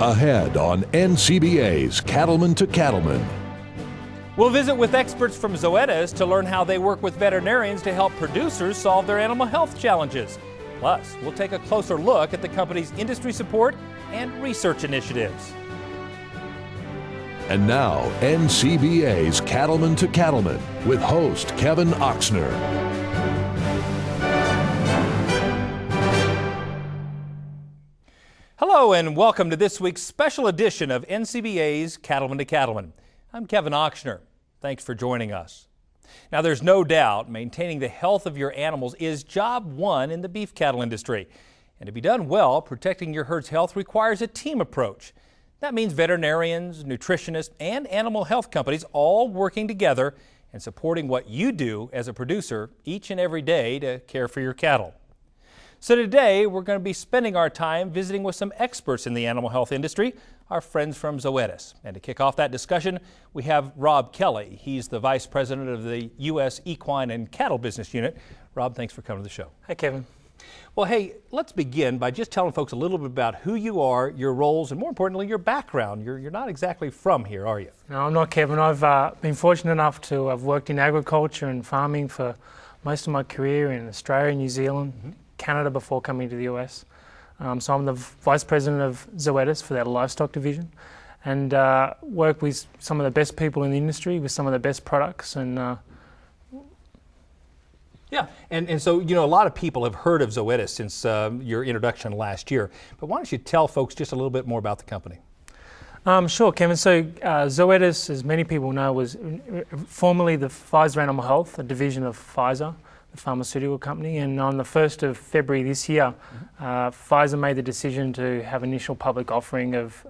Ahead on NCBA's Cattleman to Cattleman. We'll visit with experts from Zoetis to learn how they work with veterinarians to help producers solve their animal health challenges. Plus, we'll take a closer look at the company's industry support and research initiatives. And now, NCBA's Cattleman to Cattleman with host Kevin Oxner. Hello and welcome to this week's special edition of NCBA's Cattleman to Cattleman. I'm Kevin Oxner. Thanks for joining us. Now, there's no doubt maintaining the health of your animals is job one in the beef cattle industry. And to be done well, protecting your herd's health requires a team approach. That means veterinarians, nutritionists, and animal health companies all working together and supporting what you do as a producer each and every day to care for your cattle. So today, we're going to be spending our time visiting with some experts in the animal health industry, our friends from Zoetis. And to kick off that discussion, we have Rob Kelly. He's the Vice President of the U.S. Equine and Cattle Business Unit. Rob, thanks for coming to the show. Hi, Kevin. Well, hey, let's begin by just telling folks a little bit about who you are, your roles, and more importantly, your background. You're not exactly from here, are you? No, I'm not, Kevin. I've been fortunate enough to have worked in agriculture and farming for most of my career in Australia, New Zealand, Canada before coming to the US. So I'm the Vice President of Zoetis for their livestock division and work with some of the best people in the industry with some of the best products. And Yeah, and so, you know, a lot of people have heard of Zoetis since your introduction last year. But why don't you tell folks just a little bit more about the company? Sure, Kevin. So Zoetis, as many people know, was formerly the Pfizer Animal Health, a division of Pfizer, the pharmaceutical company. And on the 1st of February this year, Pfizer made the decision to have initial public offering of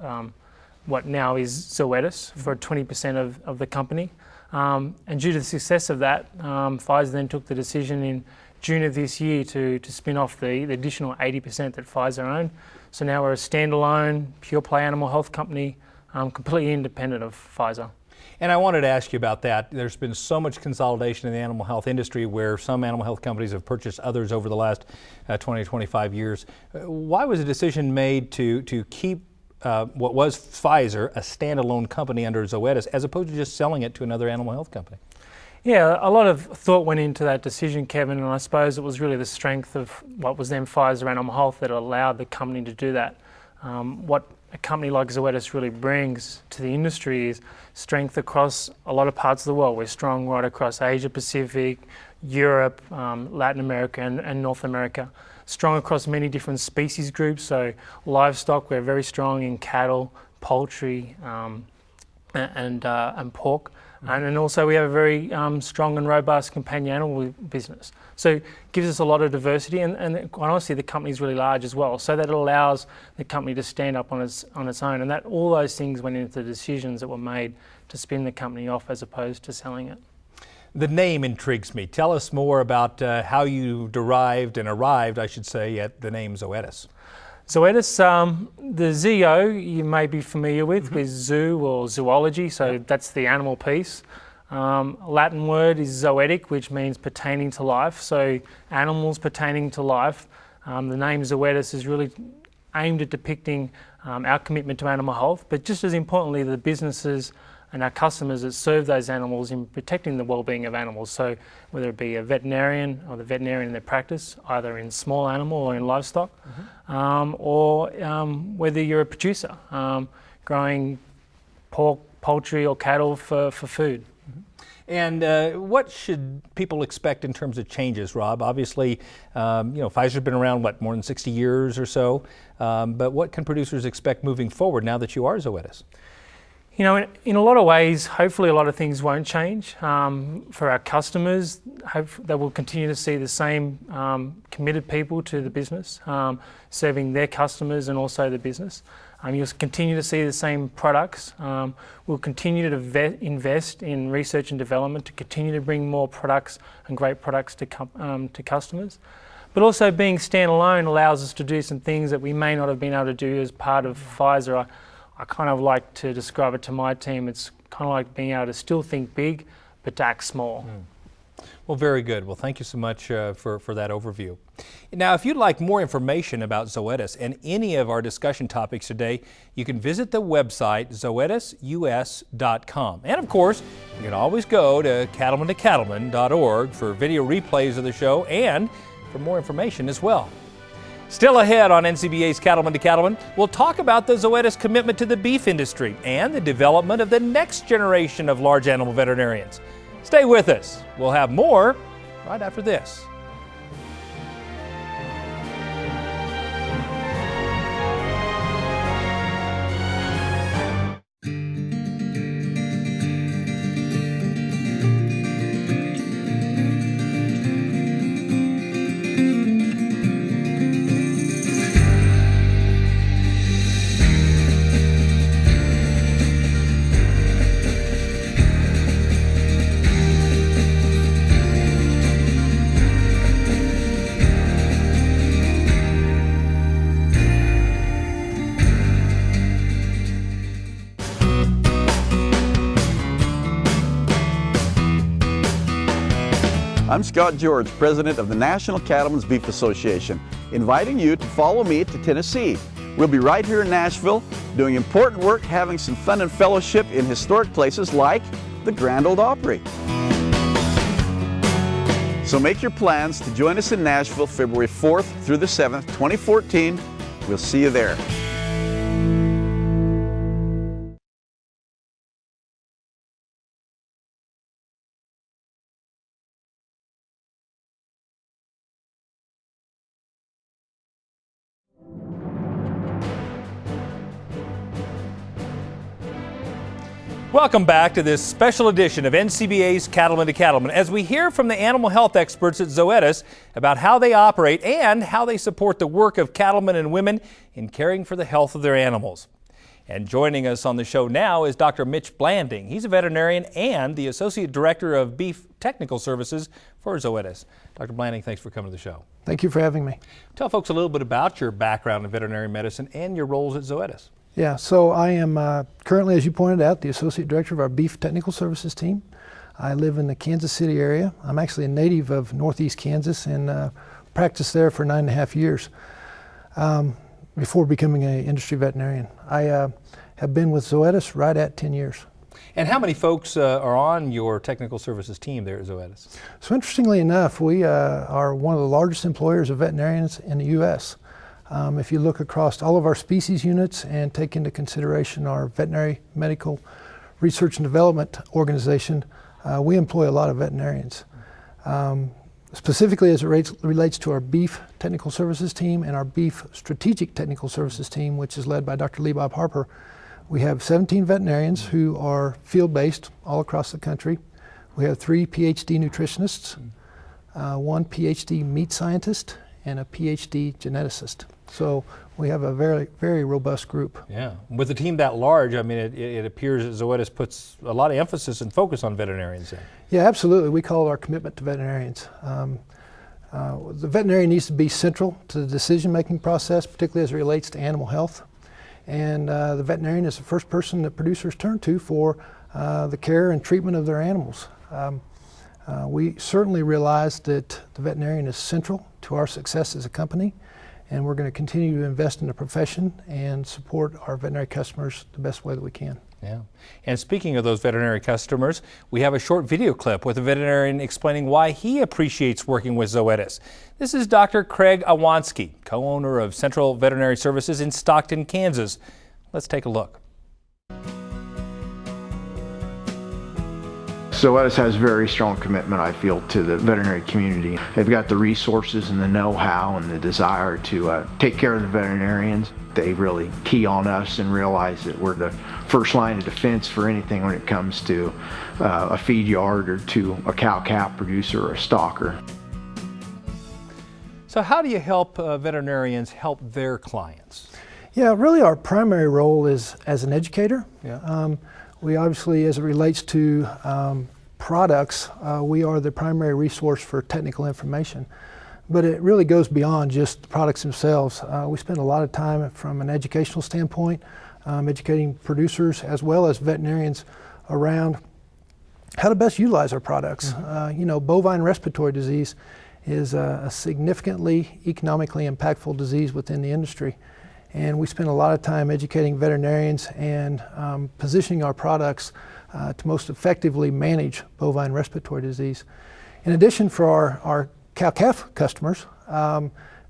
what now is Zoetis for 20% of the company. And due to the success of that, Pfizer then took the decision in June of this year to spin off the additional 80% that Pfizer owned. So now we're a standalone, pure play animal health company, completely independent of Pfizer. And I wanted to ask you about that. There's been so much consolidation in the animal health industry where some animal health companies have purchased others over the last 20 to 25 years. Why was a decision made to keep what was Pfizer a standalone company under Zoetis as opposed to just selling it to another animal health company? Yeah, a lot of thought went into that decision, Kevin, and I suppose it was really the strength of what was then Pfizer Animal Health that allowed the company to do that. What a company like Zoetis really brings to the industry is strength across a lot of parts of the world. We're strong right across Asia Pacific, Europe, Latin America and North America. Strong across many different species groups. So livestock, we're very strong in cattle, poultry, and pork. And also we have a very strong and robust companion animal business. So it gives us a lot of diversity and quite honestly the company's really large as well. So that it allows the company to stand up on its own, and that all those things went into the decisions that were made to spin the company off as opposed to selling it. The name intrigues me. Tell us more about how you arrived, I should say, at the name Zoetis. Zoetis, the ZO you may be familiar with zoo or zoology, so that's the animal piece. Latin word is zoetic, which means pertaining to life, so animals pertaining to life. The name Zoetis is really aimed at depicting our commitment to animal health, but just as importantly, the businesses and our customers that serve those animals in protecting the well-being of animals. So whether it be a veterinarian or the veterinarian in their practice, either in small animal or in livestock, or whether you're a producer growing pork, poultry or cattle for food. And what should people expect in terms of changes, Rob? Obviously, Pfizer's been around, more than 60 years or so, but what can producers expect moving forward now that you are Zoetis? You know, in a lot of ways, hopefully a lot of things won't change. For our customers, they will continue to see the same committed people to the business, serving their customers and also the business. You'll continue to see the same products. We'll continue to invest in research and development to continue to bring more products and great products to customers. But also being standalone allows us to do some things that we may not have been able to do as part of Pfizer. I kind of like to describe it to my team. It's kind of like being able to still think big, but to act small. Well, very good. Well, thank you so much for that overview. Now, if you'd like more information about Zoetis and any of our discussion topics today, you can visit the website zoetisus.com. And of course, you can always go to cattleman2cattleman.org for video replays of the show and for more information as well. Still ahead on NCBA's Cattleman to Cattleman, we'll talk about the Zoetis commitment to the beef industry and the development of the next generation of large animal veterinarians. Stay with us. We'll have more right after this. I'm Scott George, president of the National Cattlemen's Beef Association, inviting you to follow me to Tennessee. We'll be right here in Nashville doing important work, having some fun and fellowship in historic places like the Grand Ole Opry. So make your plans to join us in Nashville February 4th through the 7th, 2014. We'll see you there. Welcome back to this special edition of NCBA's Cattleman to Cattleman as we hear from the animal health experts at Zoetis about how they operate and how they support the work of cattlemen and women in caring for the health of their animals. And joining us on the show now is Dr. Mitch Blanding. He's a veterinarian and the Associate Director of Beef Technical Services for Zoetis. Dr. Blanding, thanks for coming to the show. Thank you for having me. Tell folks a little bit about your background in veterinary medicine and your roles at Zoetis. Yeah, so I am currently, as you pointed out, the Associate Director of our Beef Technical Services team. I live in the Kansas City area. I'm actually a native of Northeast Kansas and practiced there for 9.5 years before becoming an industry veterinarian. I have been with Zoetis right at 10 years. And how many folks are on your technical services team there at Zoetis? So interestingly enough, we are one of the largest employers of veterinarians in the U.S. If you look across all of our species units and take into consideration our veterinary medical research and development organization, we employ a lot of veterinarians. Specifically as it relates to our beef technical services team and our beef strategic technical services team, which is led by Dr. Lee Bob Harper, we have 17 veterinarians who are field-based all across the country. We have 3 PhD nutritionists, 1 PhD meat scientist, and a PhD geneticist. So we have a very, very robust group. Yeah, with a team that large, I mean, it appears that Zoetis puts a lot of emphasis and focus on veterinarians there. Yeah, absolutely. We call it our commitment to veterinarians. The veterinarian needs to be central to the decision-making process, particularly as it relates to animal health. And the veterinarian is the first person that producers turn to for the care and treatment of their animals. We certainly realize that the veterinarian is central to our success as a company, and we're going to continue to invest in the profession and support our veterinary customers the best way that we can. Yeah. And speaking of those veterinary customers, we have a short video clip with a veterinarian explaining why he appreciates working with Zoetis. This is Dr. Craig Awansky, co-owner of Central Veterinary Services in Stockton, Kansas. Let's take a look. Zoetis has very strong commitment, I feel, to the veterinary community. They've got the resources and the know-how and the desire to take care of the veterinarians. They really key on us and realize that we're the first line of defense for anything when it comes to a feed yard or to a cow-calf producer or a stalker. So how do you help veterinarians help their clients? Yeah, really our primary role is as an educator. Yeah. We obviously, as it relates to products, we are the primary resource for technical information. But it really goes beyond just the products themselves. We spend a lot of time from an educational standpoint, educating producers as well as veterinarians around how to best utilize our products. Bovine respiratory disease is a significantly economically impactful disease within the industry. And we spend a lot of time educating veterinarians and positioning our products to most effectively manage bovine respiratory disease. In addition, for our cow-calf customers,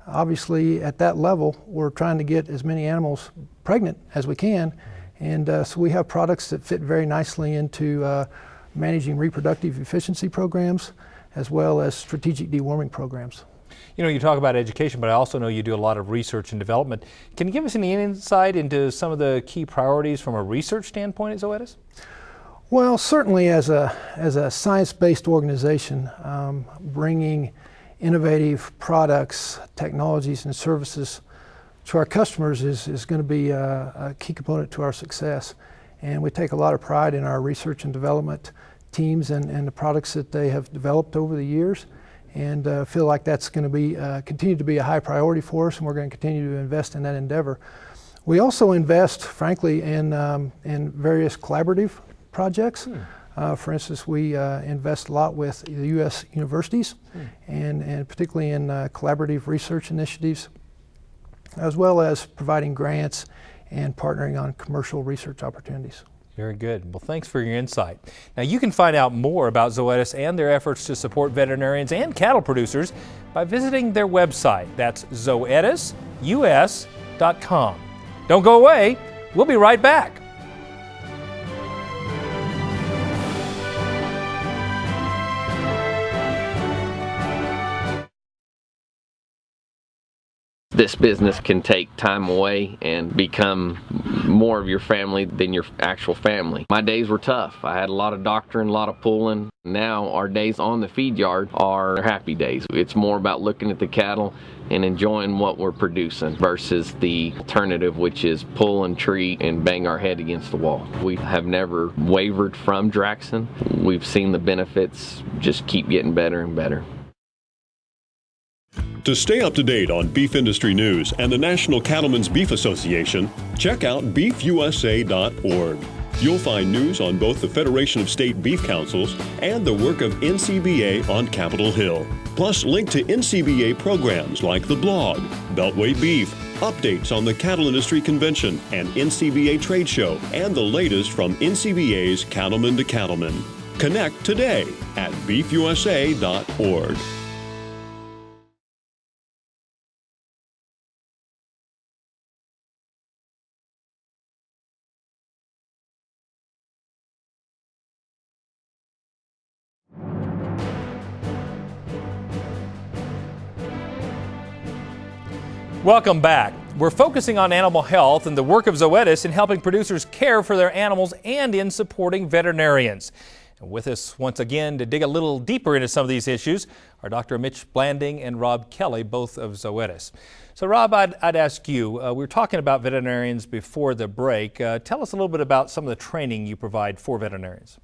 obviously at that level, we're trying to get as many animals pregnant as we can. And so we have products that fit very nicely into managing reproductive efficiency programs as well as strategic deworming programs. You talk about education, but I also know you do a lot of research and development. Can you give us any insight into some of the key priorities from a research standpoint at Zoetis? Well, certainly as a science-based organization, bringing innovative products, technologies, and services to our customers is going to be a key component to our success. And we take a lot of pride in our research and development teams and the products that they have developed over the years, and feel like that's going to be continue to be a high priority for us, and we're going to continue to invest in that endeavor. We also invest, frankly, in various collaborative projects. For instance, we invest a lot with the U.S. universities, and particularly in collaborative research initiatives, as well as providing grants and partnering on commercial research opportunities. Very good. Well, thanks for your insight. Now, you can find out more about Zoetis and their efforts to support veterinarians and cattle producers by visiting their website. That's zoetisus.com. Don't go away. We'll be right back. This business can take time away and become more of your family than your actual family. My days were tough. I had a lot of doctoring, a lot of pulling. Now our days on the feed yard are happy days. It's more about looking at the cattle and enjoying what we're producing versus the alternative, which is pull and treat and bang our head against the wall. We have never wavered from Draxxin. We've seen the benefits just keep getting better and better. To stay up to date on beef industry news and the National Cattlemen's Beef Association, check out beefusa.org. You'll find news on both the Federation of State Beef Councils and the work of NCBA on Capitol Hill. Plus, link to NCBA programs like the blog, Beltway Beef, updates on the Cattle Industry Convention and NCBA Trade Show, and the latest from NCBA's Cattleman to Cattleman. Connect today at beefusa.org. Welcome back. We're focusing on animal health and the work of Zoetis in helping producers care for their animals and in supporting veterinarians. And with us once again to dig a little deeper into some of these issues are Dr. Mitch Blanding and Rob Kelly, both of Zoetis. So Rob, I'd ask you, we were talking about veterinarians before the break. Tell us a little bit about some of the training you provide for veterinarians.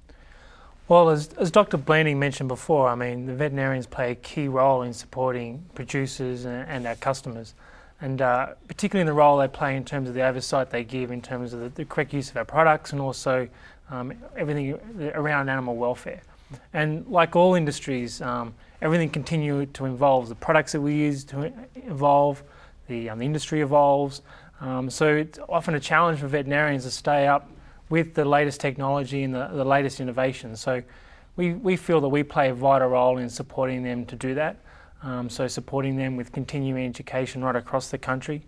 Well, as Dr. Blanding mentioned before, I mean, the veterinarians play a key role in supporting producers and our customers. And particularly in the role they play in terms of the oversight they give in terms of the correct use of our products and also everything around animal welfare. And like all industries, everything continues to evolve. The products that we use to evolve, the industry evolves. So it's often a challenge for veterinarians to stay up with the latest technology and the latest innovations. So we feel that we play a vital role in supporting them to do that. So supporting them with continuing education right across the country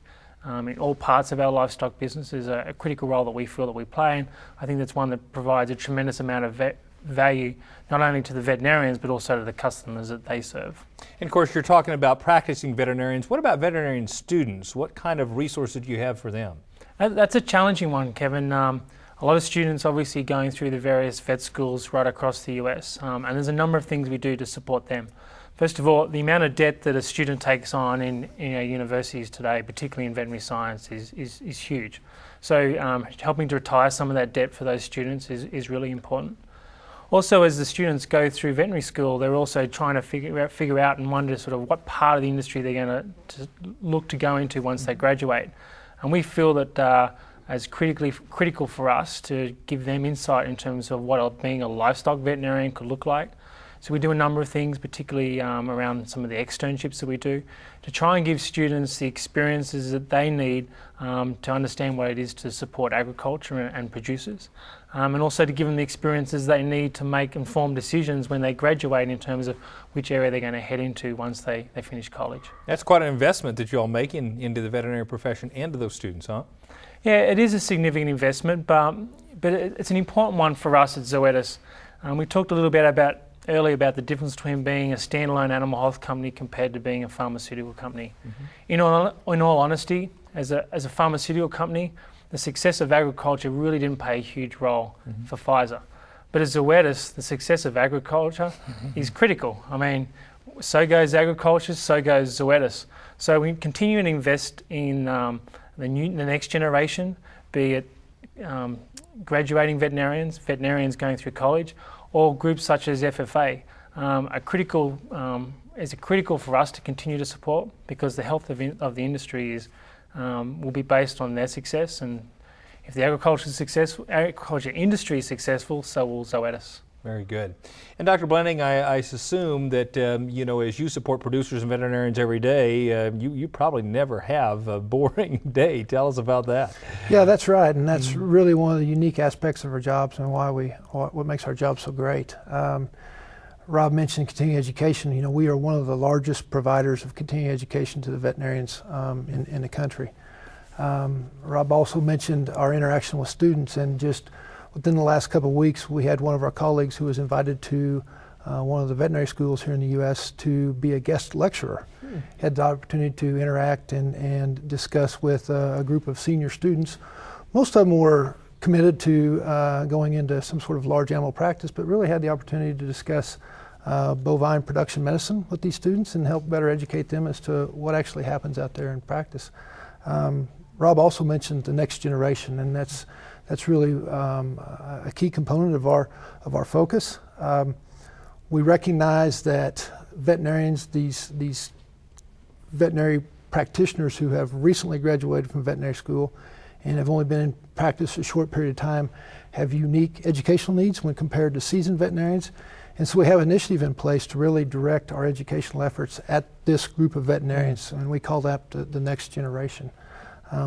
in all parts of our livestock business is a critical role that we feel that we play, and I think that's one that provides a tremendous amount of value not only to the veterinarians but also to the customers that they serve. And of course, you're talking about practicing veterinarians. What about veterinarian students? What kind of resources do you have for them? That's a challenging one, Kevin. A lot of students obviously going through the various vet schools right across the US, and there's a number of things we do to support them. First of all, the amount of debt that a student takes on in our universities today, particularly in veterinary science, is huge. So helping to retire some of that debt for those students is really important. Also, as the students go through veterinary school, they're also trying to figure out and wonder sort of what part of the industry they're going to look to go into once they graduate. And we feel that as critical for us to give them insight in terms of what being a livestock veterinarian could look like. So we do a number of things, particularly around some of the externships that we do, to try and give students the experiences that they need to understand what it is to support agriculture and producers, and also to give them the experiences they need to make informed decisions when they graduate in terms of which area they're going to head into once they finish college. That's quite an investment that you all make into the veterinary profession and to those students, huh? Yeah, it is a significant investment, but it's an important one for us at Zoetis. We talked a little bit earlier about the difference between being a standalone animal health company compared to being a pharmaceutical company. In all honesty, as a pharmaceutical company, the success of agriculture really didn't play a huge role for Pfizer. But at Zoetis, the success of agriculture is critical. I mean, so goes agriculture, so goes Zoetis. So we continue to invest in the next generation, be it graduating veterinarians going through college, or groups such as FFA, are critical for us to continue to support, because the health of the industry will be based on their success, and if the agriculture industry is successful, so will Zoetis. Very good. And Dr. Blenning, I assume that as you support producers and veterinarians every day, you probably never have a boring day. Tell us about that. Yeah, that's right, and that's really one of the unique aspects of our jobs and what makes our job so great. Rob mentioned continuing education. We are one of the largest providers of continuing education to the veterinarians in the country. Rob also mentioned our interaction with students, and just within the last couple of weeks, we had one of our colleagues who was invited to one of the veterinary schools here in the U.S. to be a guest lecturer. Had the opportunity to interact and discuss with a group of senior students. Most of them were committed to going into some sort of large animal practice, but really had the opportunity to discuss bovine production medicine with these students and help better educate them as to what actually happens out there in practice. Rob also mentioned the next generation, and that's really a key component of our focus. We recognize that veterinarians, these veterinary practitioners who have recently graduated from veterinary school and have only been in practice a short period of time, have unique educational needs when compared to seasoned veterinarians. And so we have an initiative in place to really direct our educational efforts at this group of veterinarians, and we call that the next generation.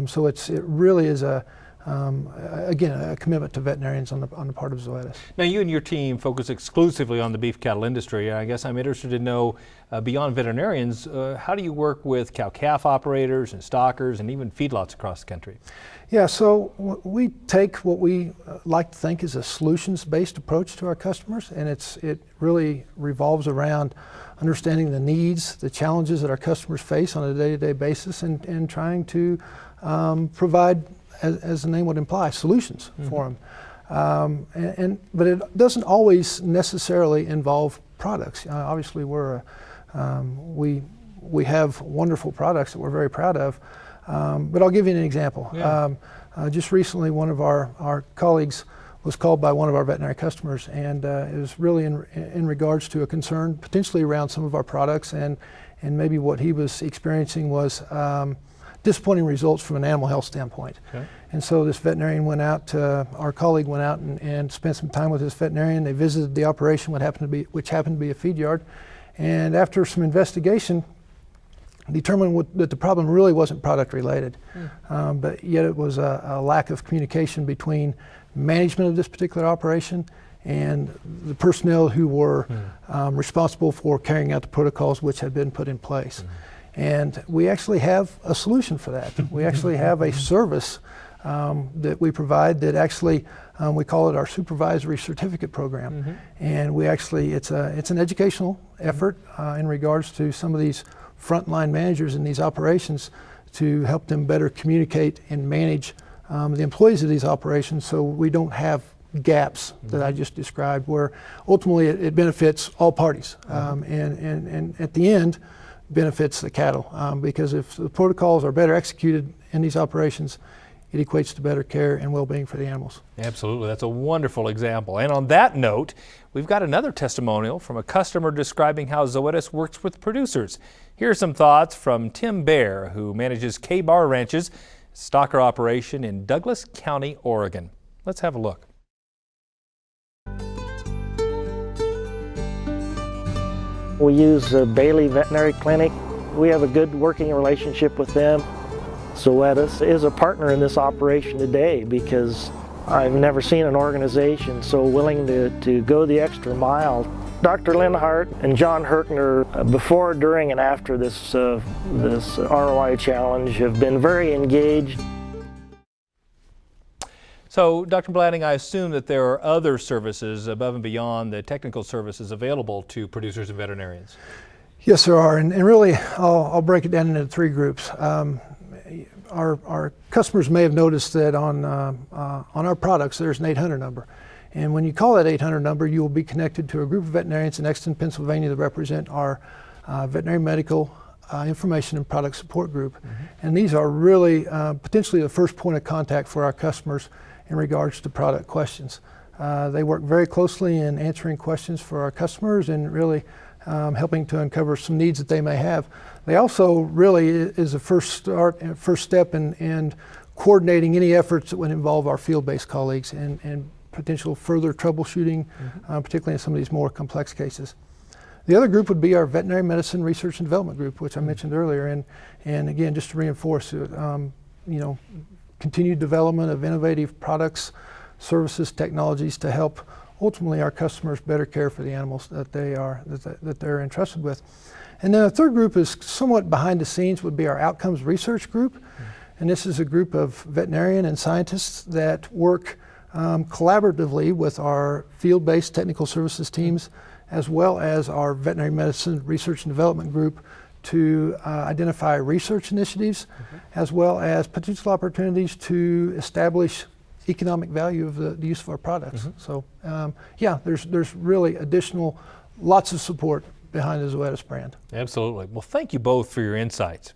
So it really is again, a commitment to veterinarians on the part of Zoetis. Now, you and your team focus exclusively on the beef cattle industry. I guess I'm interested to know, beyond veterinarians, how do you work with cow-calf operators and stockers and even feedlots across the country? Yeah, so we take what we like to think is a solutions-based approach to our customers, and it really revolves around understanding the needs, the challenges that our customers face on a day-to-day basis, and trying to provide, as the name would imply, solutions for them. But it doesn't always necessarily involve products. Obviously, we have wonderful products that we're very proud of. But I'll give you an example. Yeah. Just recently, one of our colleagues was called by one of our veterinary customers, and it was really in regards to a concern potentially around some of our products, and maybe what he was experiencing was disappointing results from an animal health standpoint. Okay. And so this veterinarian went out, our colleague went out and spent some time with this veterinarian. They visited the operation, which happened to be a feed yard, and after some investigation, determined that the problem really wasn't product related, but yet it was a lack of communication between management of this particular operation and the personnel who were responsible for carrying out the protocols which had been put in place. And we actually have a solution for that. We actually have a service that we provide that actually, we call it our supervisory certificate program. And we actually, it's an educational effort in regards to some of these frontline managers in these operations to help them better communicate and manage the employees of these operations, so we don't have gaps that I just described, where ultimately it benefits all parties, and at the end benefits the cattle, because if the protocols are better executed in these operations, it equates to better care and well-being for the animals. Absolutely, that's a wonderful example. And on that note, we've got another testimonial from a customer describing how Zoetis works with producers. Here are some thoughts from Tim Bear, who manages K-Bar ranches stocker operation in Douglas County, Oregon. Let's have a look. We use Bailey Veterinary Clinic. We have a good working relationship with them. Zoetis is a partner in this operation today because I've never seen an organization so willing to go the extra mile. Dr. Linhart and John Herkner, before, during, and after this ROI challenge, have been very engaged. So, Dr. Blanding, I assume that there are other services above and beyond the technical services available to producers and veterinarians. Yes, there are, and really, I'll break it down into three groups. Our customers may have noticed that on our products there's an 800 number. And when you call that 800 number, you will be connected to a group of veterinarians in Exton, Pennsylvania that represent our veterinary medical information and product support group. And these are really potentially the first point of contact for our customers in regards to product questions. They work very closely in answering questions for our customers and really helping to uncover some needs that they may have. They also really is a first step in coordinating any efforts that would involve our field-based colleagues and potential further troubleshooting, particularly in some of these more complex cases. The other group would be our veterinary medicine research and development group, which I mentioned earlier, and again, just to reinforce it, continued development of innovative products, services, technologies to help ultimately our customers better care for the animals that they're entrusted with. And then a third group is somewhat behind the scenes, would be our outcomes research group. And this is a group of veterinarian and scientists that work collaboratively with our field-based technical services teams, as well as our veterinary medicine research and development group to identify research initiatives, as well as potential opportunities to establish economic value of the use of our products. So yeah, there's really lots of support behind the Zoetis brand. Absolutely. Well, thank you both for your insights.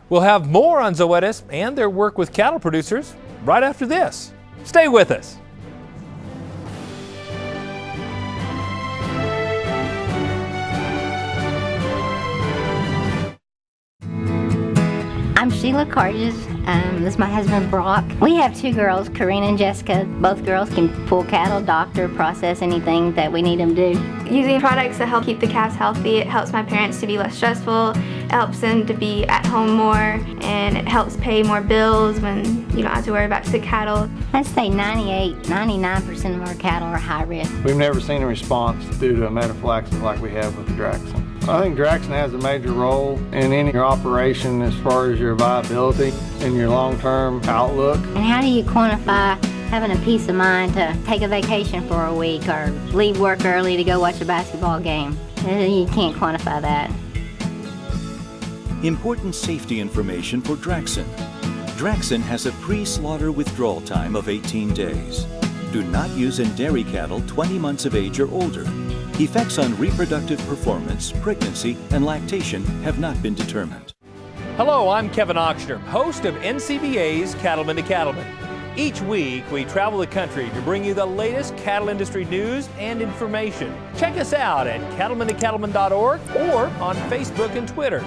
We'll have more on Zoetis and their work with cattle producers right after this. Stay with us. I'm Sheila Carges. This is my husband Brock. We have two girls, Karina and Jessica. Both girls can pull cattle, doctor, process anything that we need them to do. Using products that help keep the calves healthy, it helps my parents to be less stressful, it helps them to be at home more, and it helps pay more bills when you don't have to worry about sick cattle. I'd say 99% of our cattle are high risk. We've never seen a response due to a metaphylaxis like we have with the Draxxin. I think Draxxin has a major role in any operation as far as your viability and your long-term outlook. And how do you quantify having a peace of mind to take a vacation for a week or leave work early to go watch a basketball game? You can't quantify that. Important safety information for Draxxin. Draxxin has a pre-slaughter withdrawal time of 18 days. Do not use in dairy cattle 20 months of age or older. Effects on reproductive performance, pregnancy, and lactation have not been determined. Hello, I'm Kevin Ochsner, host of NCBA's Cattleman to Cattleman. Each week, we travel the country to bring you the latest cattle industry news and information. Check us out at cattlemantocattleman.org or on Facebook and Twitter.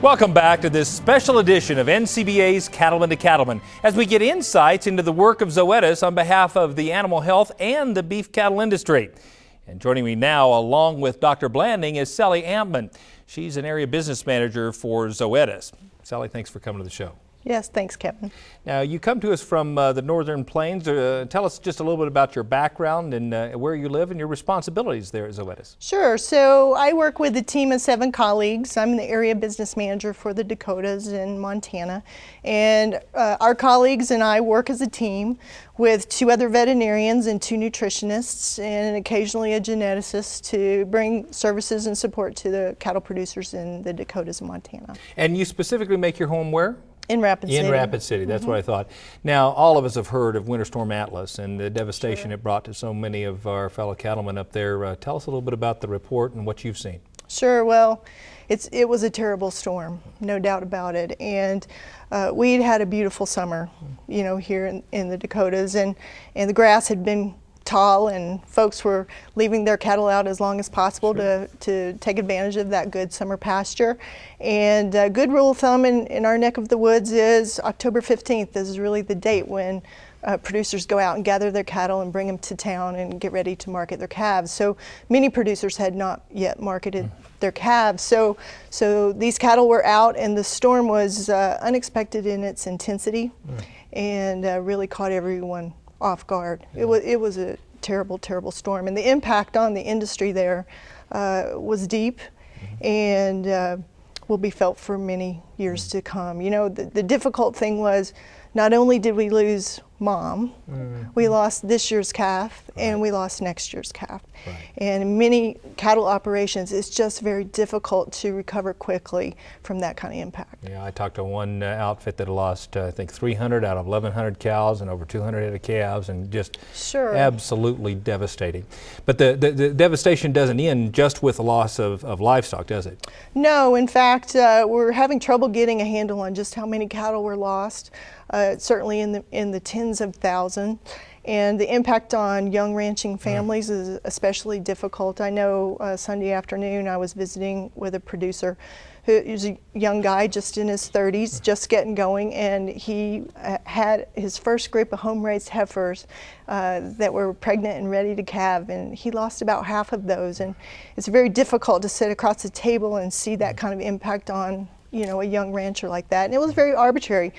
Welcome back to this special edition of NCBA's Cattleman to Cattleman as we get insights into the work of Zoetis on behalf of the animal health and the beef cattle industry. And joining me now, along with Dr. Blanding, is Sally Ampman. She's an area business manager for Zoetis. Sally, thanks for coming to the show. Yes, thanks, Kevin. Now, you come to us from the Northern Plains. Tell us just a little bit about your background and where you live and your responsibilities there at Zoetis. Sure. So I work with a team of 7 colleagues. I'm the area business manager for the Dakotas in Montana. And our colleagues and I work as a team with 2 other veterinarians and 2 nutritionists and occasionally a geneticist to bring services and support to the cattle producers in the Dakotas and Montana. And you specifically make your home where? In Rapid City. In Rapid City, that's what I thought. Now, all of us have heard of Winter Storm Atlas and the devastation it brought to so many of our fellow cattlemen up there. Tell us a little bit about the report and what you've seen. Sure. Well, it was a terrible storm, no doubt about it. And we'd had a beautiful summer, you know, here in the Dakotas, and the grass had been tall, and folks were leaving their cattle out as long as possible to take advantage of that good summer pasture. And a good rule of thumb in our neck of the woods is October 15th is really the date when producers go out and gather their cattle and bring them to town and get ready to market their calves. So many producers had not yet marketed their calves. So these cattle were out, and the storm was unexpected in its intensity and really caught everyone off guard. It was a terrible, terrible storm, and the impact on the industry there was deep and will be felt for many years to come. You know, the difficult thing was not only did we lose Mom, we lost this year's calf and we lost next year's calf. And in many cattle operations, it's just very difficult to recover quickly from that kind of impact. Yeah, I talked to one outfit that lost, I think, 300 out of 1,100 cows and over 200 head of calves, and just absolutely devastating. But the devastation doesn't end just with the loss of livestock, does it? No, in fact, we're having trouble getting a handle on just how many cattle were lost. Certainly in the tens of thousands, and the impact on young ranching families is especially difficult. I know Sunday afternoon I was visiting with a producer who is a young guy just in his 30s, just getting going, and he had his first group of home-raised heifers that were pregnant and ready to calve, and he lost about half of those. And it's very difficult to sit across the table and see that kind of impact on, you know, a young rancher like that. And it was very arbitrary.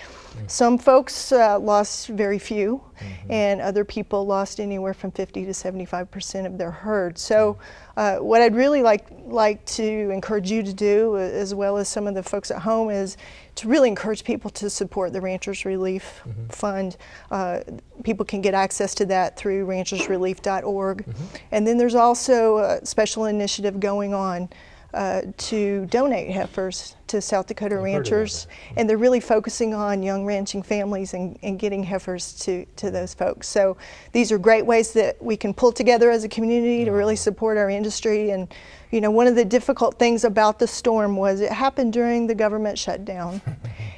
Some folks lost very few, and other people lost anywhere from 50 to 75% of their herd. So what I'd really like to encourage you to do, as well as some of the folks at home, is to really encourage people to support the Ranchers Relief Fund. People can get access to that through ranchersrelief.org. And then there's also a special initiative going on to donate heifers to South Dakota ranchers, and they're really focusing on young ranching families and getting heifers to those folks. So these are great ways that we can pull together as a community to really support our industry. And you know, one of the difficult things about the storm was it happened during the government shutdown.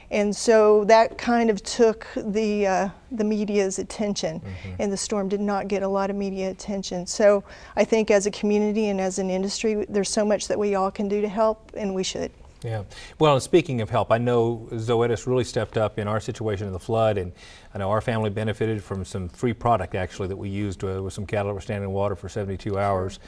And so that kind of took the media's attention, and the storm did not get a lot of media attention. So I think as a community and as an industry, there's so much that we all can do to help, and we should. Yeah. Well, and speaking of help, I know Zoetis really stepped up in our situation in the flood, and I know our family benefited from some free product actually that we used with some cattle that were standing in water for 72 hours.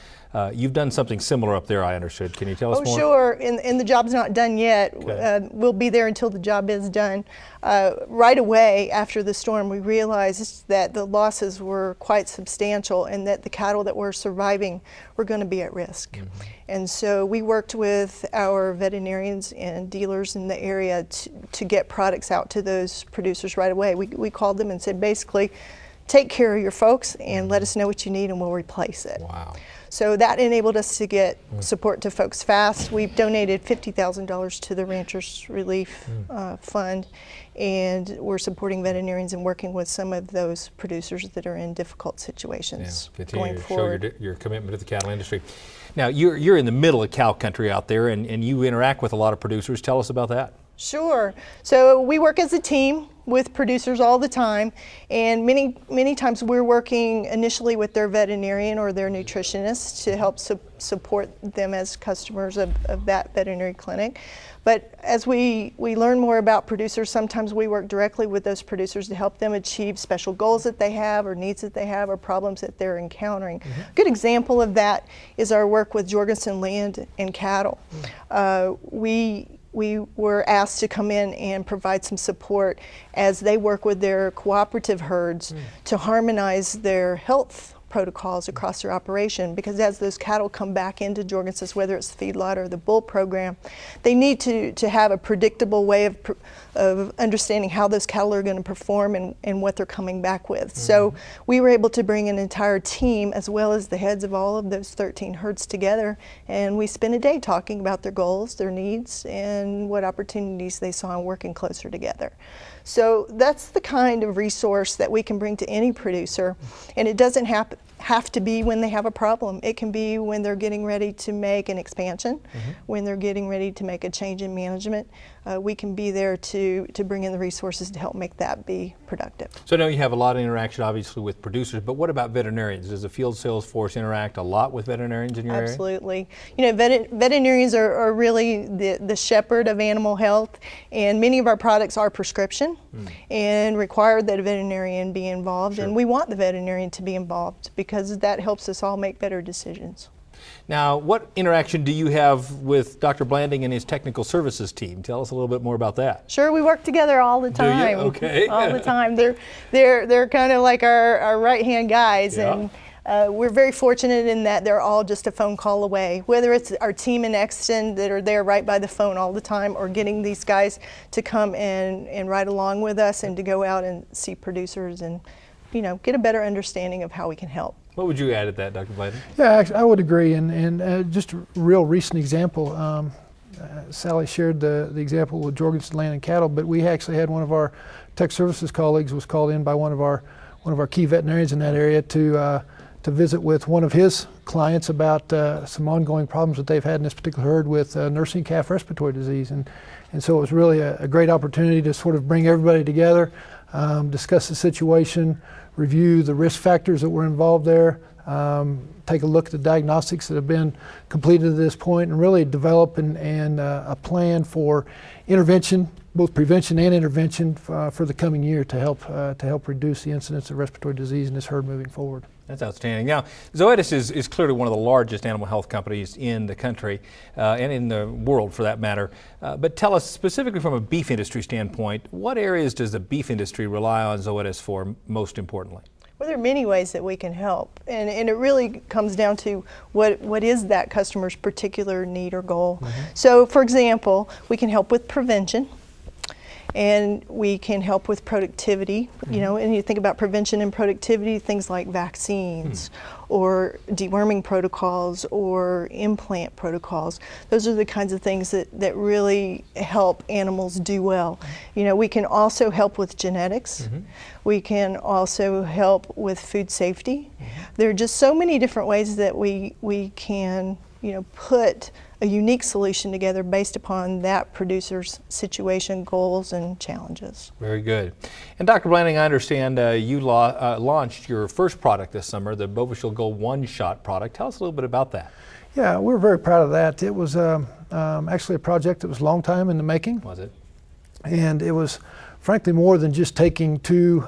You've done something similar up there, I understood. Can you tell us more? Oh, sure. And the job's not done yet. Okay. We'll be there until the job is done. Right away after the storm, we realized that the losses were quite substantial and that the cattle that were surviving were going to be at risk. And so we worked with our veterinarians and dealers in the area to get products out to those producers right away. We called them and said, basically, take care of your folks and let us know what you need and we'll replace it. Wow. So that enabled us to get support to folks fast. We've donated $50,000 to the Ranchers Relief Fund, and we're supporting veterinarians and working with some of those producers that are in difficult situations going forward. Show your commitment to the cattle industry. Now, you're in the middle of cow country out there, and you interact with a lot of producers. Tell us about that. Sure. So we work as a team with producers all the time, and many times we're working initially with their veterinarian or their nutritionist to help support them as customers of that veterinary clinic. But as we learn more about producers, sometimes we work directly with those producers to help them achieve special goals that they have or needs that they have or problems that they're encountering. A good example of that is our work with Jorgensen Land and Cattle. We were asked to come in and provide some support as they work with their cooperative herds to harmonize their health protocols across their operation, because as those cattle come back into Jorgensen's, whether it's the feedlot or the bull program, they need to have a predictable way of understanding how those cattle are going to perform and what they're coming back with. So we were able to bring an entire team as well as the heads of all of those 13 herds together, and we spent a day talking about their goals, their needs, and what opportunities they saw in working closer together. So that's the kind of resource that we can bring to any producer, and it doesn't have have to be when they have a problem. It can be when they're getting ready to make an expansion, when they're getting ready to make a change in management. We can be there to bring in the resources to help make that be productive. So I know you have a lot of interaction obviously with producers, but what about veterinarians? Does the field sales force interact a lot with veterinarians in your area? Absolutely. You know, veterinarians are really the shepherd of animal health, and many of our products are prescription and require that a veterinarian be involved, and we want the veterinarian to be involved because that helps us all make better decisions. Now, what interaction do you have with Dr. Blanding and his technical services team? Tell us a little bit more about that. Sure, we work together all the time. Do you? Okay. All the time. They're kind of like our right-hand guys, and we're very fortunate in that they're all just a phone call away. Whether it's our team in Exton that are there right by the phone all the time, or getting these guys to come and ride along with us and to go out and see producers and, you know, get a better understanding of how we can help. What would you add to that, Dr. Blayden? Yeah, actually, I would agree, and just a real recent example. Sally shared the example with Jorgensen Land and Cattle, but we actually had one of our tech services colleagues was called in by one of our key veterinarians in that area to visit with one of his clients about some ongoing problems that they've had in this particular herd with nursing calf respiratory disease, and so it was really a great opportunity to sort of bring everybody together, discuss the situation, review the risk factors that were involved there, take a look at the diagnostics that have been completed at this point, and really develop a plan for intervention, both prevention and intervention for the coming year to help reduce the incidence of respiratory disease in this herd moving forward. That's outstanding. Now, Zoetis is clearly one of the largest animal health companies in the country and in the world for that matter. But tell us specifically from a beef industry standpoint, what areas does the beef industry rely on Zoetis for most importantly? Well, there are many ways that we can help, and it really comes down to what is that customer's particular need or goal. So, for example, we can help with prevention. And we can help with productivity, you know, and you think about prevention and productivity, things like vaccines or deworming protocols or implant protocols. Those are the kinds of things that really help animals do well. You know, we can also help with genetics. We can also help with food safety. There are just so many different ways that we can, you know, put a unique solution together based upon that producer's situation, goals, and challenges. Very good. And Dr. Blanding, I understand you launched your first product this summer, the Bovishield Gold One-Shot product. Tell us a little bit about that. Yeah, we're very proud of that. It was actually a project that was a long time in the making. Was it? And it was frankly more than just taking two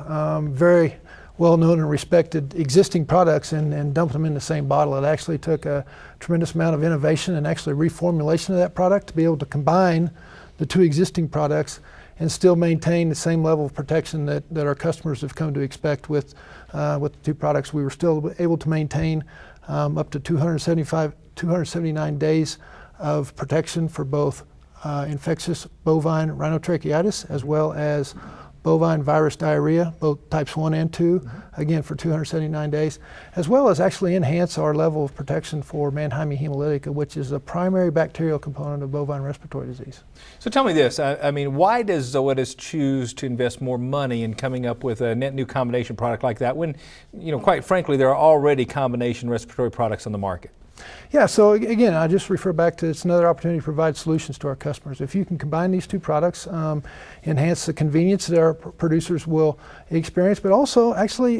very well-known and respected existing products and dumped them in the same bottle. It actually took a tremendous amount of innovation and actually reformulation of that product to be able to combine the two existing products and still maintain the same level of protection that our customers have come to expect with the two products. We were still able to maintain up to 279 days of protection for both infectious bovine rhinotracheitis as well as bovine virus diarrhea, both types 1 and 2, again for 279 days, as well as actually enhance our level of protection for Mannheimia hemolytica, which is a primary bacterial component of bovine respiratory disease. So tell me this, I mean, why does Zoetis choose to invest more money in coming up with a net new combination product like that when, you know, quite frankly, there are already combination respiratory products on the market? Yeah, so again, I just refer back to it's another opportunity to provide solutions to our customers. If you can combine these two products, enhance the convenience that our producers will experience, but also actually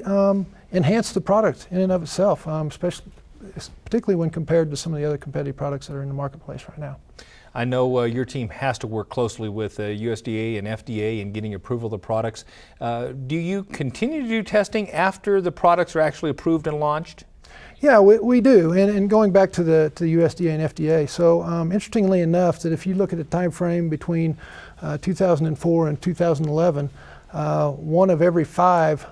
enhance the product in and of itself, particularly when compared to some of the other competitive products that are in the marketplace right now. I know your team has to work closely with USDA and FDA in getting approval of the products. Do you continue to do testing after the products are actually approved and launched? Yeah, we do, and going back to the USDA and FDA. So interestingly enough, that if you look at the time frame between 2004 and 2011, 1 of every 5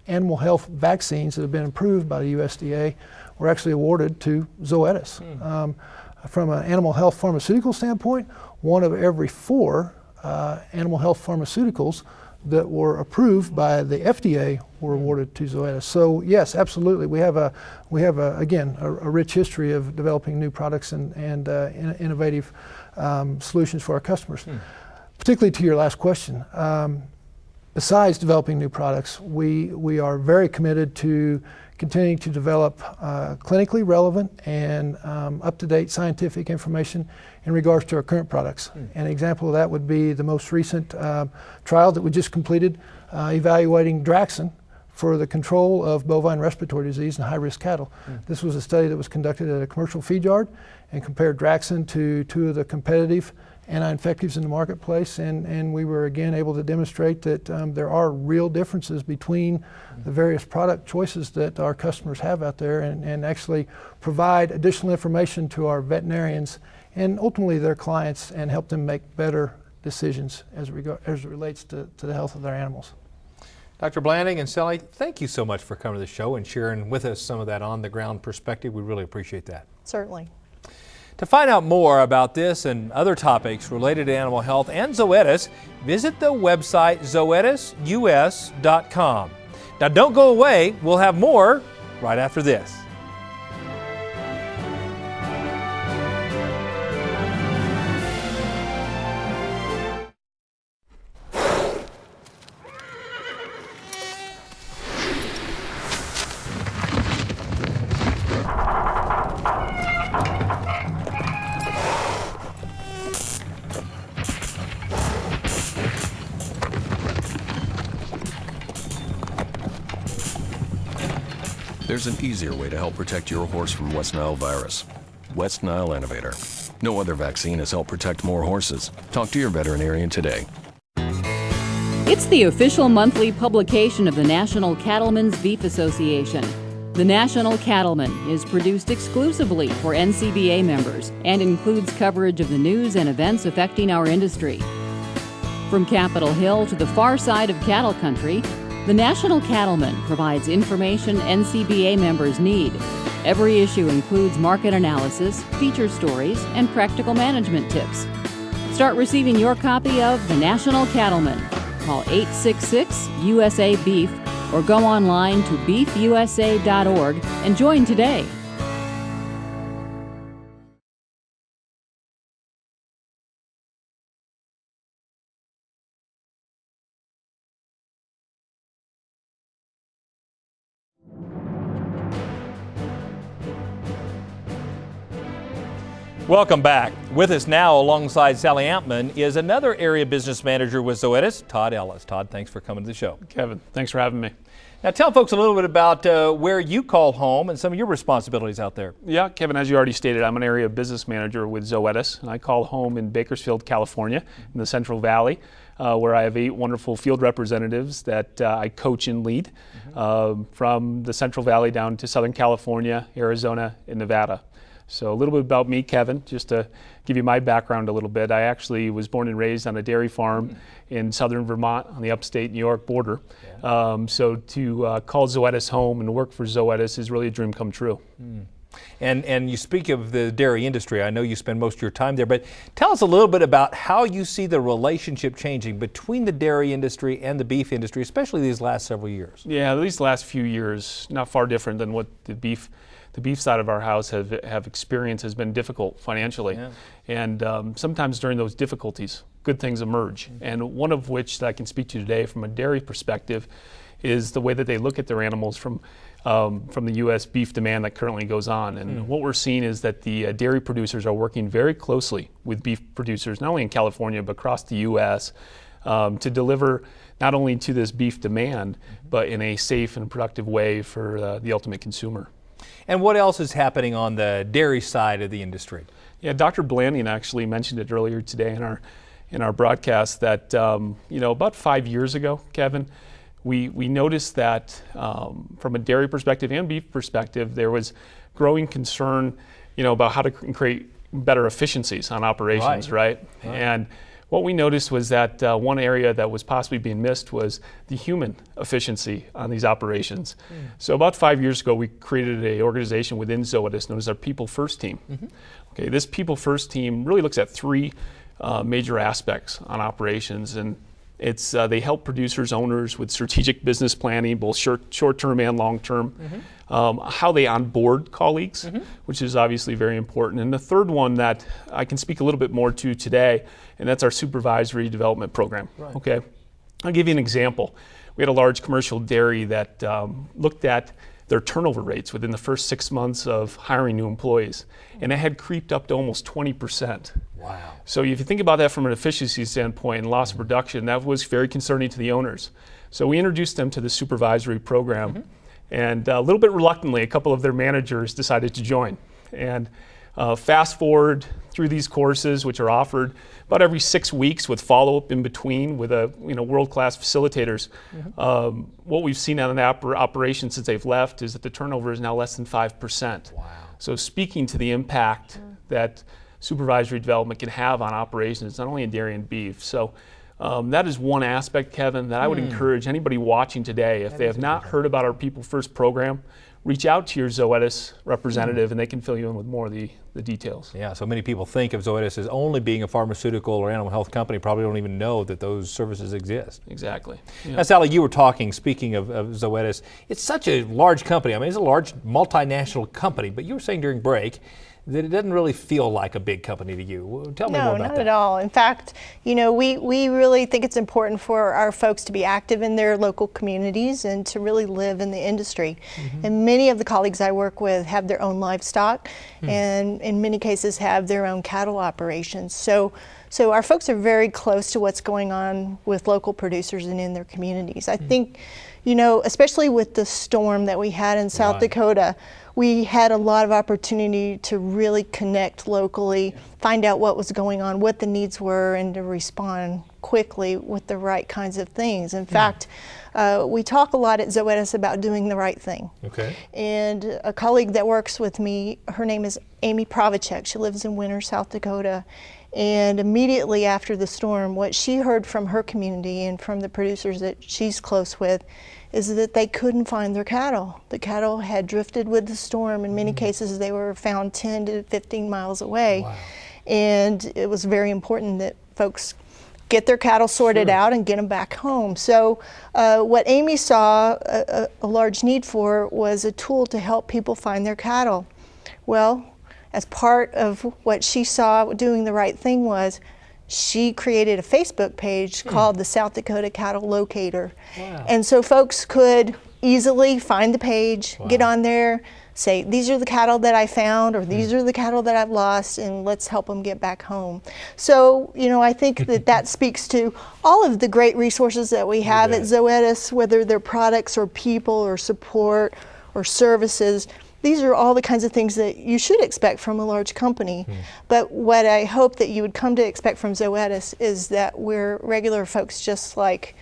animal health vaccines that have been approved by the USDA were actually awarded to Zoetis. From an animal health pharmaceutical standpoint, 1 of every 4 animal health pharmaceuticals that were approved by the FDA were awarded to Zoetis. So yes, absolutely, we have again a rich history of developing new products and innovative solutions for our customers. Particularly to your last question, besides developing new products, we are very committed to continuing to develop clinically relevant and up-to-date scientific information in regards to our current products. An example of that would be the most recent trial that we just completed evaluating Draxxin for the control of bovine respiratory disease in high-risk cattle. This was a study that was conducted at a commercial feed yard and compared Draxxin to two of the competitive anti-infectives in the marketplace, and we were again able to demonstrate that there are real differences between the various product choices that our customers have out there, and actually provide additional information to our veterinarians and ultimately their clients, and help them make better decisions as it relates to the health of their animals. Dr. Blanding and Sally, thank you so much for coming to the show and sharing with us some of that on-the-ground perspective. We really appreciate that. Certainly. To find out more about this and other topics related to animal health and Zoetis, visit the website zoetisus.com. Now don't go away, we'll have more right after this. There's an easier way to help protect your horse from West Nile virus. West Nile Innovator. No other vaccine has helped protect more horses. Talk to your veterinarian today. It's the official monthly publication of the National Cattlemen's Beef Association. The National Cattleman is produced exclusively for NCBA members and includes coverage of the news and events affecting our industry. From Capitol Hill to the far side of cattle country, the National Cattleman provides information NCBA members need. Every issue includes market analysis, feature stories, and practical management tips. Start receiving your copy of The National Cattleman. Call 866-USA-BEEF or go online to beefusa.org and join today. Welcome back. With us now alongside Sally Ampman is another area business manager with Zoetis, Todd Ellis. Todd, thanks for coming to the show. Kevin, thanks for having me. Now tell folks a little bit about where you call home and some of your responsibilities out there. Yeah, Kevin, as you already stated, I'm an area business manager with Zoetis, and I call home in Bakersfield, California, in the Central Valley, where I have 8 wonderful field representatives that I coach and lead from the Central Valley down to Southern California, Arizona, and Nevada. So a little bit about me, Kevin, just to give you my background a little bit. I actually was born and raised on a dairy farm in southern Vermont on the upstate New York border. So to call Zoetis home and work for Zoetis is really a dream come true. And you speak of the dairy industry. I know you spend most of your time there, but tell us a little bit about how you see the relationship changing between the dairy industry and the beef industry, especially these last several years. Yeah, these last few years, not far different than what the beef side of our house have experienced. Has been difficult financially. Yeah. And sometimes during those difficulties, good things emerge. And one of which that I can speak to today from a dairy perspective is the way that they look at their animals from the U.S. beef demand that currently goes on. And what we're seeing is that the dairy producers are working very closely with beef producers, not only in California, but across the U.S. To deliver not only to this beef demand, but in a safe and productive way for the ultimate consumer. And what else is happening on the dairy side of the industry? Yeah, Dr. Blanding actually mentioned it earlier today in our broadcast that about 5 years ago, Kevin, we noticed that from a dairy perspective and beef perspective, there was growing concern, about how to create better efficiencies on operations, right? And what we noticed was that one area that was possibly being missed was the human efficiency on these operations. So about 5 years ago, we created an organization within Zoetis known as our People First team. Okay, this People First team really looks at 3 major aspects on operations, and it's they help producers, owners with strategic business planning, both short-term and long-term, how they onboard colleagues, which is obviously very important. And the third one that I can speak a little bit more to today, and that's our supervisory development program. Okay, I'll give you an example. We had a large commercial dairy that looked at their turnover rates within the first 6 months of hiring new employees, and it had creeped up to almost 20%. Wow. So if you think about that from an efficiency standpoint and loss of production, that was very concerning to the owners. So we introduced them to the supervisory program, and a little bit reluctantly, a couple of their managers decided to join. And fast forward through these courses, which are offered about every 6 weeks with follow-up in between with world-class facilitators. What we've seen on an operation since they've left is that the turnover is now less than 5%. Wow. So speaking to the impact that supervisory development can have on operations, not only in dairy and beef. So that is one aspect, Kevin, that I would encourage anybody watching today, if they have not heard about our People First program, reach out to your Zoetis representative and they can fill you in with more of the details. Yeah, so many people think of Zoetis as only being a pharmaceutical or animal health company, probably don't even know that those services exist. Exactly. Yeah. Now, Sally, you were talking, speaking of Zoetis, it's such a large company. I mean, it's a large multinational company, but you were saying during break that it doesn't really feel like a big company to you. Tell me more about that. No, not at all. In fact, we really think it's important for our folks to be active in their local communities and to really live in the industry. And many of the colleagues I work with have their own livestock and in many cases have their own cattle operations. So our folks are very close to what's going on with local producers and in their communities. I think, especially with the storm that we had in South Dakota, we had a lot of opportunity to really connect locally, find out what was going on, what the needs were, and to respond quickly with the right kinds of things. In fact, we talk a lot at Zoetis about doing the right thing. Okay. And a colleague that works with me, her name is Amy Pravacek. She lives in Winter, South Dakota. And immediately after the storm, what she heard from her community and from the producers that she's close with is that they couldn't find their cattle. The cattle had drifted with the storm. In many cases, they were found 10 to 15 miles away. Wow. And it was very important that folks get their cattle sorted out and get them back home. So what Amy saw a large need for was a tool to help people find their cattle. Well, as part of what she saw doing the right thing was she created a Facebook page called the South Dakota Cattle Locator. Wow. And so folks could easily find the page, get on there, say, these are the cattle that I found, or these are the cattle that I've lost, and let's help them get back home. So, I think that speaks to all of the great resources that we have at Zoetis, whether they're products or people or support or services. These are all the kinds of things that you should expect from a large company. But what I hope that you would come to expect from Zoetis is that we're regular folks just like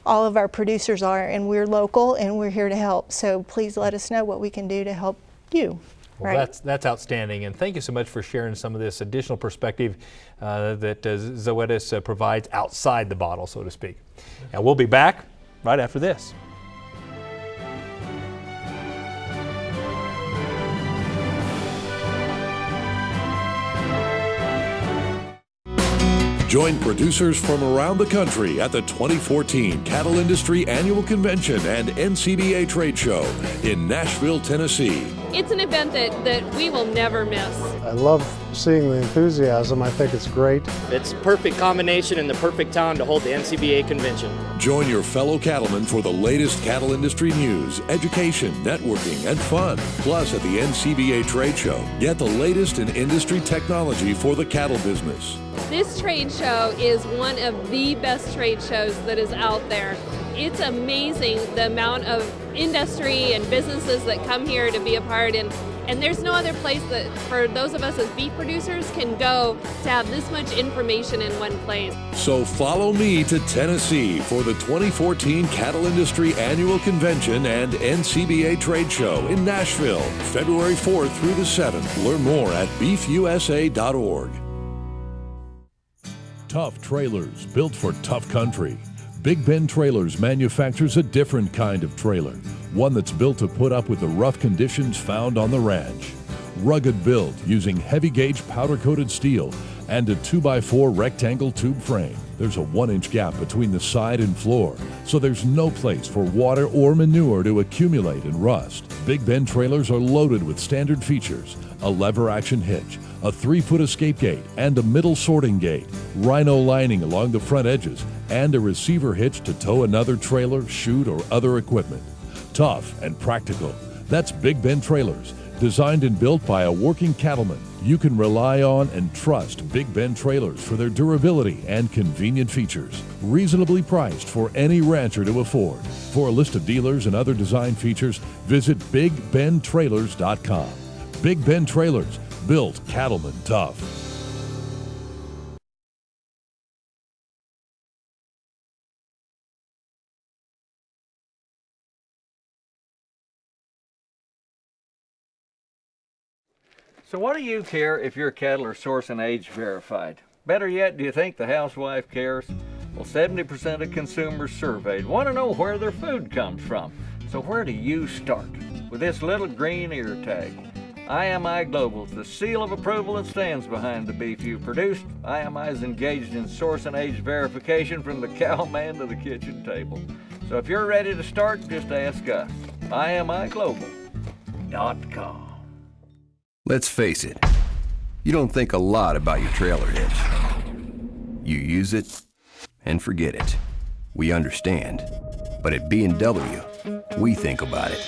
all of our producers are, and we're local and we're here to help. So please let us know what we can do to help you. Well, that's outstanding, and thank you so much for sharing some of this additional perspective that Zoetis provides outside the bottle, so to speak. And we'll be back right after this. Join producers from around the country at the 2014 Cattle Industry Annual Convention and NCBA Trade Show in Nashville, Tennessee. It's an event that we will never miss. I love seeing the enthusiasm. I think it's great. It's a perfect combination and the perfect time to hold the NCBA convention. Join your fellow cattlemen for the latest cattle industry news, education, networking, and fun. Plus, at the NCBA Trade Show, get the latest in industry technology for the cattle business. This trade show is one of the best trade shows that is out there. It's amazing the amount of industry and businesses that come here to be a part in. And there's no other place that, for those of us as beef producers, can go to have this much information in one place. So follow me to Tennessee for the 2014 Cattle Industry Annual Convention and NCBA Trade Show in Nashville, February 4th through the 7th. Learn more at beefusa.org. Tough trailers built for tough country. Big Ben Trailers manufactures a different kind of trailer, one that's built to put up with the rough conditions found on the ranch. Rugged build using heavy gauge powder coated steel and a 2x4 rectangle tube frame. There's a 1-inch gap between the side and floor, so there's no place for water or manure to accumulate and rust. Big Ben trailers are loaded with standard features: a lever action hitch, a 3-foot escape gate, and a middle sorting gate, rhino lining along the front edges, and a receiver hitch to tow another trailer, chute, or other equipment. Tough and practical. That's Big Ben Trailers, designed and built by a working cattleman. You can rely on and trust Big Ben Trailers for their durability and convenient features. Reasonably priced for any rancher to afford. For a list of dealers and other design features, visit BigBenTrailers.com. Big Ben Trailers, built cattlemen tough. So what do you care if your cattle are source and age verified? Better yet, do you think the housewife cares? Well, 70% of consumers surveyed want to know where their food comes from. So where do you start? With this little green ear tag. IMI Global is the seal of approval that stands behind the beef you produced. IMI is engaged in source and age verification from the cowman to the kitchen table. So if you're ready to start, just ask us. IMIGlobal.com. Let's face it, you don't think a lot about your trailer hitch. You use it and forget it. We understand. But at B&W, we think about it.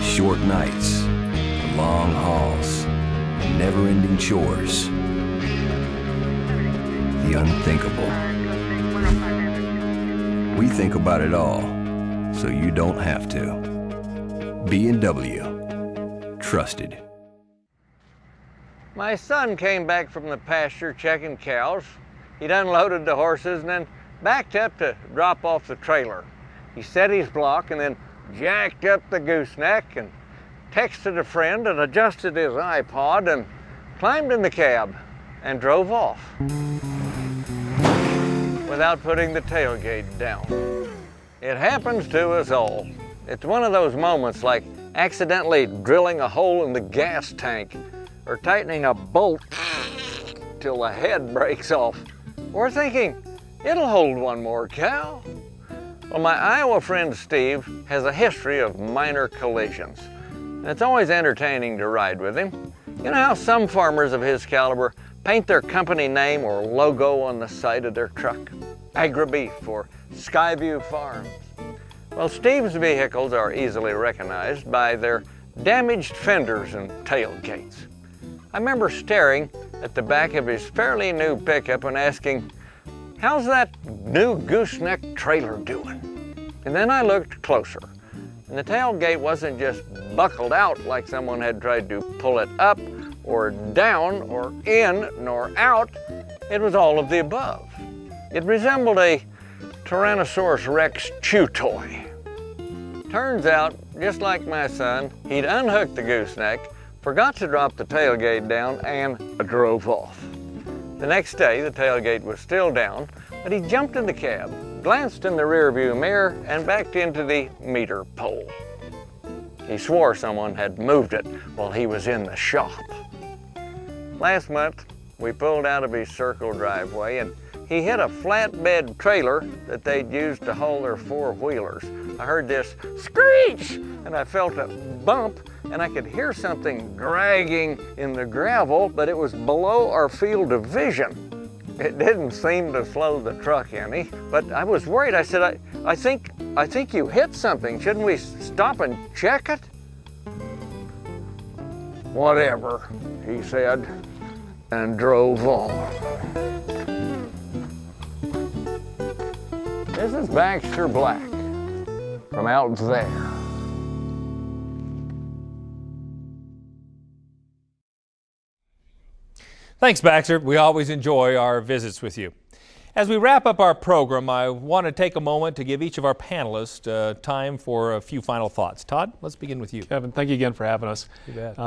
Short nights, long hauls, never-ending chores. The unthinkable. We think about it all, so you don't have to. B&W. Trusted. My son came back from the pasture checking cows. He'd unloaded the horses and then backed up to drop off the trailer. He set his block and then jacked up the gooseneck and texted a friend and adjusted his iPod and climbed in the cab and drove off without putting the tailgate down. It happens to us all. It's one of those moments like accidentally drilling a hole in the gas tank or tightening a bolt till the head breaks off, or thinking, it'll hold one more cow. Well, my Iowa friend Steve has a history of minor collisions, and it's always entertaining to ride with him. You know how some farmers of his caliber paint their company name or logo on the side of their truck? Agri-Beef or Skyview Farms. Well, Steve's vehicles are easily recognized by their damaged fenders and tailgates. I remember staring at the back of his fairly new pickup and asking, how's that new gooseneck trailer doing? And then I looked closer, and the tailgate wasn't just buckled out like someone had tried to pull it up or down or in nor out. It was all of the above. It resembled a Tyrannosaurus Rex chew toy. Turns out, just like my son, he'd unhooked the gooseneck, forgot to drop the tailgate down, and drove off. The next day, the tailgate was still down, but he jumped in the cab, glanced in the rearview mirror, and backed into the meter pole. He swore someone had moved it while he was in the shop. Last month, we pulled out of his circle driveway, and he hit a flatbed trailer that they'd used to haul their four-wheelers. I heard this screech, and I felt a bump, and I could hear something dragging in the gravel, but it was below our field of vision. It didn't seem to slow the truck any, but I was worried. I said, I think you hit something. Shouldn't we stop and check it? Whatever, he said, and drove on. This is Baxter Black from out there. Thanks, Baxter. We always enjoy our visits with you. As we wrap up our program, I want to take a moment to give each of our panelists time for a few final thoughts. Todd, let's begin with you. Kevin, thank you again for having us. You bet.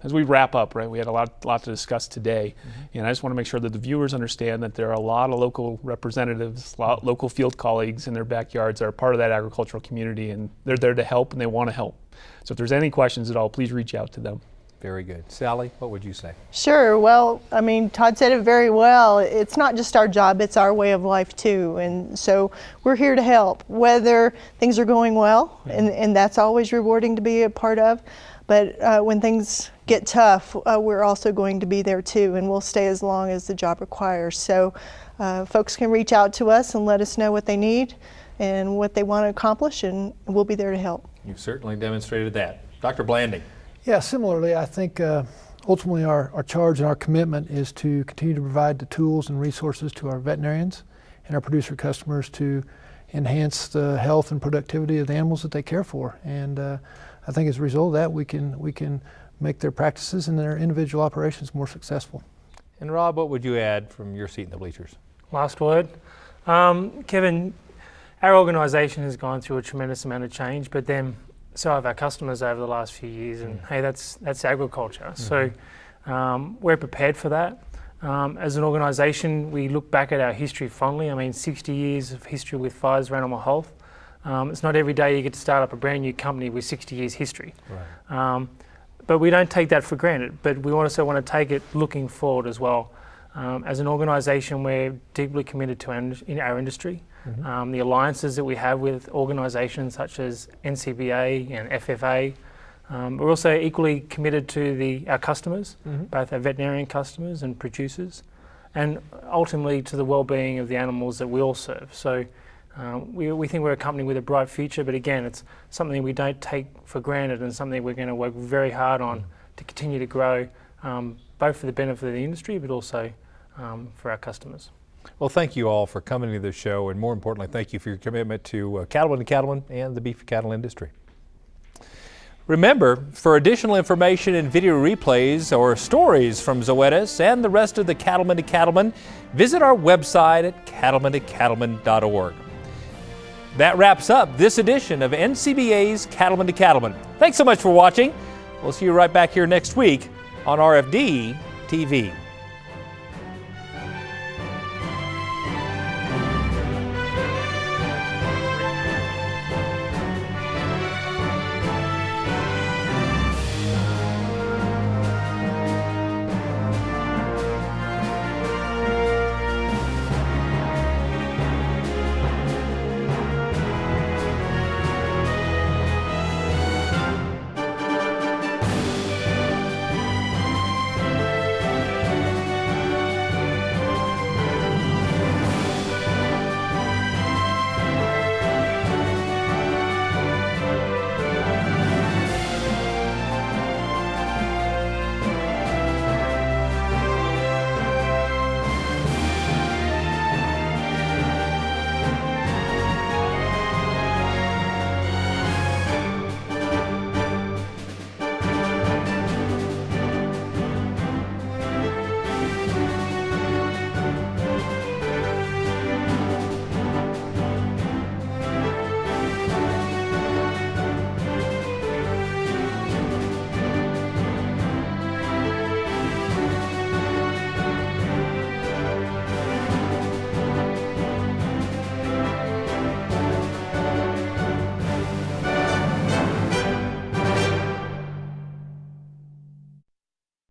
As we wrap up, right, we had a lot to discuss today, and I just want to make sure that the viewers understand that there are a lot of local representatives, local field colleagues in their backyards that are part of that agricultural community, and they're there to help and they want to help. So if there's any questions at all, please reach out to them. Very good. Sally, what would you say? Sure. Well, I mean, Todd said it very well. It's not just our job, it's our way of life too. And so we're here to help, whether things are going well, and that's always rewarding to be a part of. But when things get tough, we're also going to be there too, and we'll stay as long as the job requires. So folks can reach out to us and let us know what they need and what they want to accomplish, and we'll be there to help. You've certainly demonstrated that. Dr. Blanding. Yeah, similarly, I think ultimately our charge and our commitment is to continue to provide the tools and resources to our veterinarians and our producer customers to enhance the health and productivity of the animals that they care for. And I think as a result of that, we can make their practices and their individual operations more successful. And Rob, what would you add from your seat in the bleachers? Last word. Kevin, our organisation has gone through a tremendous amount of change, but then so have our customers over the last few years, and hey, that's agriculture. So we're prepared for that. As an organisation, we look back at our history fondly. I mean, 60 years of history with Pfizer Animal Health. It's not every day you get to start up a brand new company with 60 years history. Right. But we don't take that for granted, but we also want to take it looking forward as well. As an organisation, we're deeply committed to our industry. The alliances that we have with organisations such as NCBA and FFA. We're also equally committed to our customers, both our veterinarian customers and producers, and ultimately to the well-being of the animals that we all serve. So we think we're a company with a bright future, but again, it's something we don't take for granted and something we're going to work very hard on to continue to grow, both for the benefit of the industry, but also for our customers. Well, thank you all for coming to the show, and more importantly, thank you for your commitment to cattlemen and the beef cattle industry. Remember, for additional information and video replays or stories from Zoetis and the rest of the Cattlemen to Cattlemen, visit our website at cattlementocattlemen.org. That wraps up this edition of NCBA's Cattlemen to Cattlemen. Thanks so much for watching. We'll see you right back here next week on RFD TV.